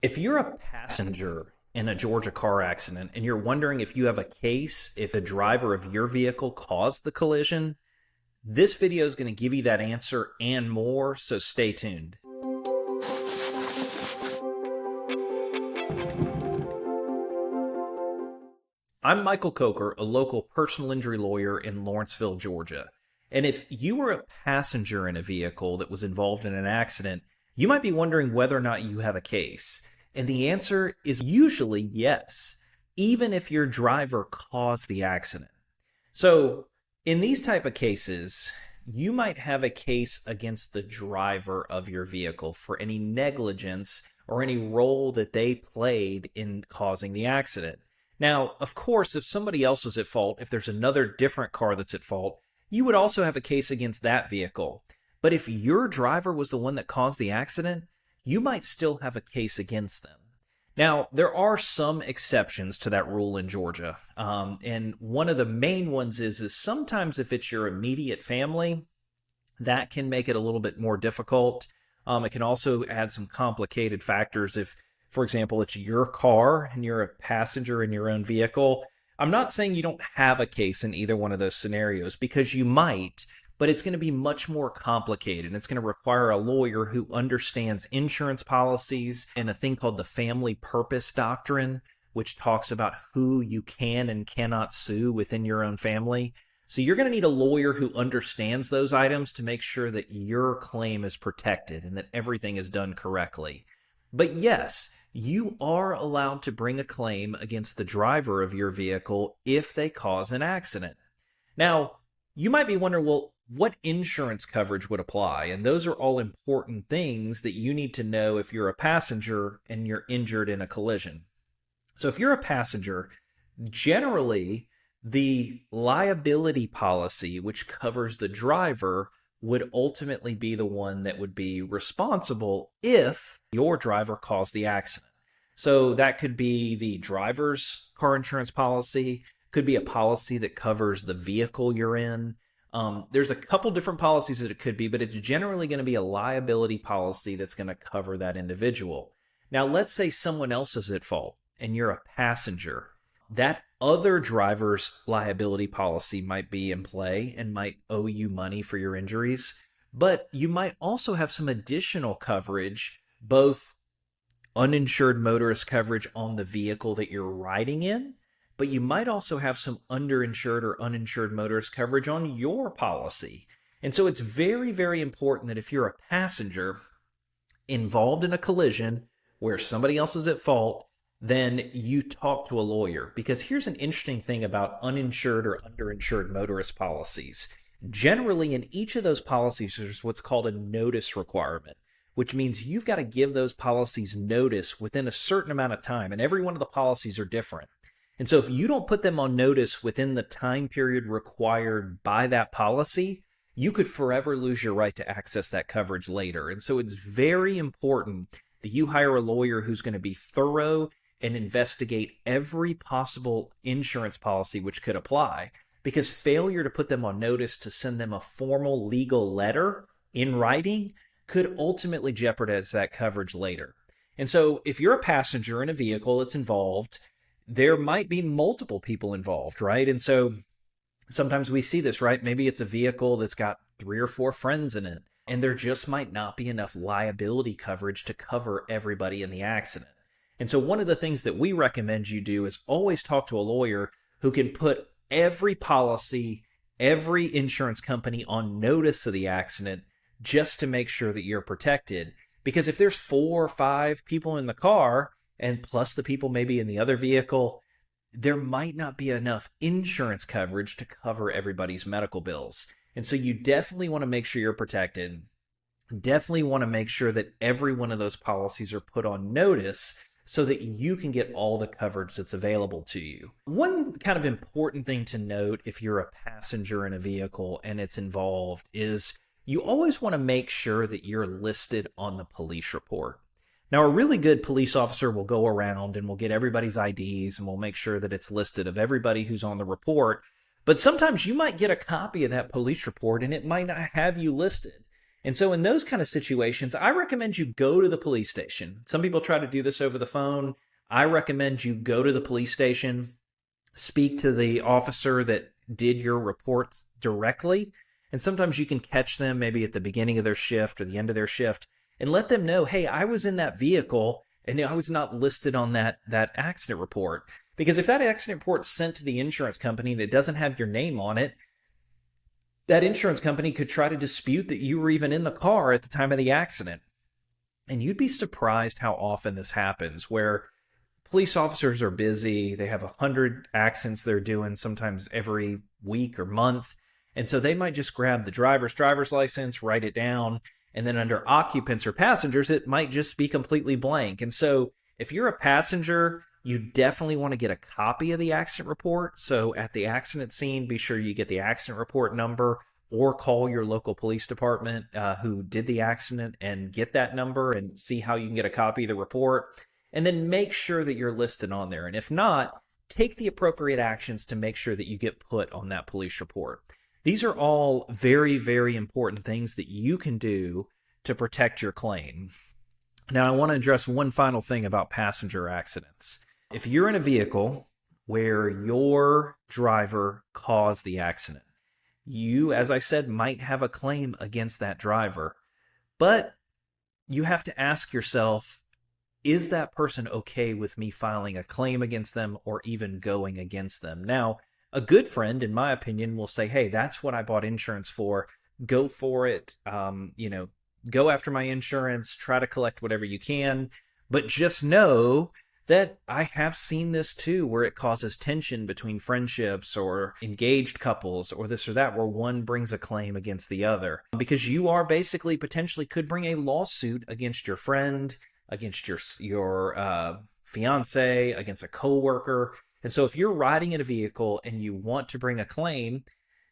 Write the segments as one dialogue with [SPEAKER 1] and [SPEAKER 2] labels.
[SPEAKER 1] If you're a passenger in a Georgia car accident and you're wondering if you have a case if a driver of your vehicle caused the collision, this video is going to give you that answer and more, so stay tuned. I'm Michael Coker, a local personal injury lawyer in Lawrenceville, Georgia. And if you were a passenger in a vehicle that was involved in an accident, you might be wondering whether or not you have a case. And the answer is usually yes, even if your driver caused the accident. So, in these type of cases, you might have a case against the driver of your vehicle for any negligence or any role that they played in causing the accident. Now, of course, if somebody else is at fault, if there's another different car that's at fault, you would also have a case against that vehicle. But if your driver was the one that caused the accident, you might still have a case against them. Now, there are some exceptions to that rule in Georgia. And one of the main ones is sometimes if it's your immediate family, that can make it a little bit more difficult. It can also add some complicated factors if, for example, it's your car and you're a passenger in your own vehicle. I'm not saying you don't have a case in either one of those scenarios, because you might, but it's going to be much more complicated. It's going to require a lawyer who understands insurance policies and a thing called the family purpose doctrine, which talks about who you can and cannot sue within your own family. So you're going to need a lawyer who understands those items to make sure that your claim is protected and that everything is done correctly. But yes, you are allowed to bring a claim against the driver of your vehicle if they cause an accident. Now, you might be wondering, well, what insurance coverage would apply? And those are all important things that you need to know if you're a passenger and you're injured in a collision. So if you're a passenger, generally the liability policy, which covers the driver, would ultimately be the one that would be responsible if your driver caused the accident. So that could be the driver's car insurance policy, could be a policy that covers the vehicle you're in. There's a couple different policies that it could be, but it's generally going to be a liability policy that's going to cover that individual. Now, let's say someone else is at fault and you're a passenger. That other driver's liability policy might be in play and might owe you money for your injuries, but you might also have some additional coverage, both uninsured motorist coverage on the vehicle that you're riding in, but you might also have some underinsured or uninsured motorist coverage on your policy. And so it's very, very important that if you're a passenger involved in a collision where somebody else is at fault, then you talk to a lawyer. Because here's an interesting thing about uninsured or underinsured motorist policies. Generally, in each of those policies, there's what's called a notice requirement, which means you've got to give those policies notice within a certain amount of time. And every one of the policies are different. And so if you don't put them on notice within the time period required by that policy, you could forever lose your right to access that coverage later. And so it's very important that you hire a lawyer who's going to be thorough and investigate every possible insurance policy which could apply, because failure to put them on notice to send them a formal legal letter in writing could ultimately jeopardize that coverage later. And so if you're a passenger in a vehicle that's involved, there might be multiple people involved, right? And so sometimes we see this, right? Maybe it's a vehicle that's got 3 or 4 friends in it, and there just might not be enough liability coverage to cover everybody in the accident. And so one of the things that we recommend you do is always talk to a lawyer who can put every policy, every insurance company on notice of the accident, just to make sure that you're protected. Because if there's 4 or 5 people in the car, and plus the people maybe in the other vehicle, there might not be enough insurance coverage to cover everybody's medical bills. And so you definitely want to make sure you're protected. Definitely want to make sure that every one of those policies are put on notice so that you can get all the coverage that's available to you. One kind of important thing to note if you're a passenger in a vehicle and it's involved is you always want to make sure that you're listed on the police report. Now, a really good police officer will go around and will get everybody's IDs and will make sure that it's listed of everybody who's on the report. But sometimes you might get a copy of that police report and it might not have you listed. And so in those kind of situations, I recommend you go to the police station. Some people try to do this over the phone. I recommend you go to the police station, speak to the officer that did your report directly. And sometimes you can catch them maybe at the beginning of their shift or the end of their shift and let them know, hey, I was in that vehicle and I was not listed on that accident report. Because if that accident report's sent to the insurance company and it doesn't have your name on it, that insurance company could try to dispute that you were even in the car at the time of the accident. And you'd be surprised how often this happens, where police officers are busy. They have 100 accidents they're doing sometimes every week or month. And so they might just grab the driver's license, write it down, and then under occupants or passengers, it might just be completely blank. And so if you're a passenger, you definitely want to get a copy of the accident report. So at the accident scene, be sure you get the accident report number or call your local police department who did the accident and get that number and see how you can get a copy of the report. And then make sure that you're listed on there. And if not, take the appropriate actions to make sure that you get put on that police report. These are all very, very important things that you can do to protect your claim. Now, I want to address one final thing about passenger accidents. If you're in a vehicle where your driver caused the accident, you, as I said, might have a claim against that driver, but you have to ask yourself, is that person okay with me filing a claim against them or even going against them? Now, a good friend, in my opinion, will say, hey, that's what I bought insurance for. Go for it. Go after my insurance. Try to collect whatever you can. But just know that I have seen this too, where it causes tension between friendships or engaged couples or this or that, where one brings a claim against the other. Because you are basically potentially could bring a lawsuit against your friend, against your fiance, against a coworker. And so if you're riding in a vehicle and you want to bring a claim,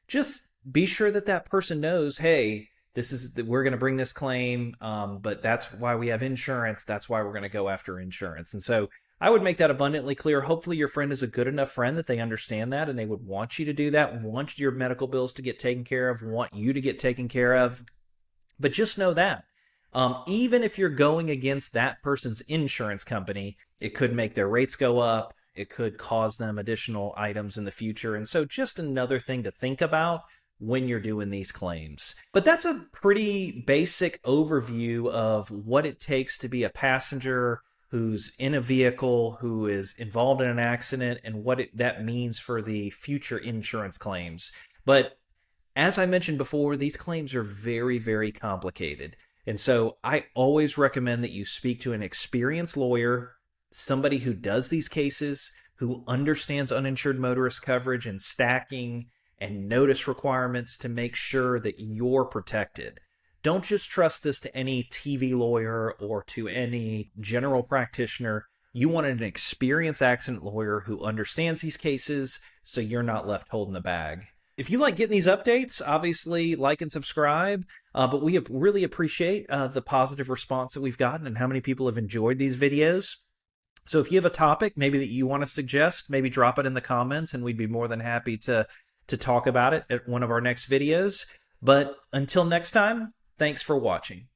[SPEAKER 1] just be sure that that person knows, hey, we're going to bring this claim, but that's why we have insurance. That's why we're going to go after insurance. And so I would make that abundantly clear. Hopefully your friend is a good enough friend that they understand that and they would want you to do that, want your medical bills to get taken care of, want you to get taken care of. But just know that. Even if you're going against that person's insurance company, it could make their rates go up. It could cause them additional items in the future. And so just another thing to think about when you're doing these claims. But that's a pretty basic overview of what it takes to be a passenger who's in a vehicle, who is involved in an accident, and what that means for the future insurance claims. But as I mentioned before, these claims are very, very complicated. And so I always recommend that you speak to an experienced lawyer, somebody who does these cases, who understands uninsured motorist coverage and stacking and notice requirements to make sure that you're protected. Don't just trust this to any TV lawyer or to any general practitioner. You want an experienced accident lawyer who understands these cases so you're not left holding the bag. If you like getting these updates, obviously like and subscribe, but we really appreciate the positive response that we've gotten and how many people have enjoyed these videos. So if you have a topic maybe that you want to suggest, maybe drop it in the comments and we'd be more than happy to talk about it at one of our next videos. But until next time, thanks for watching.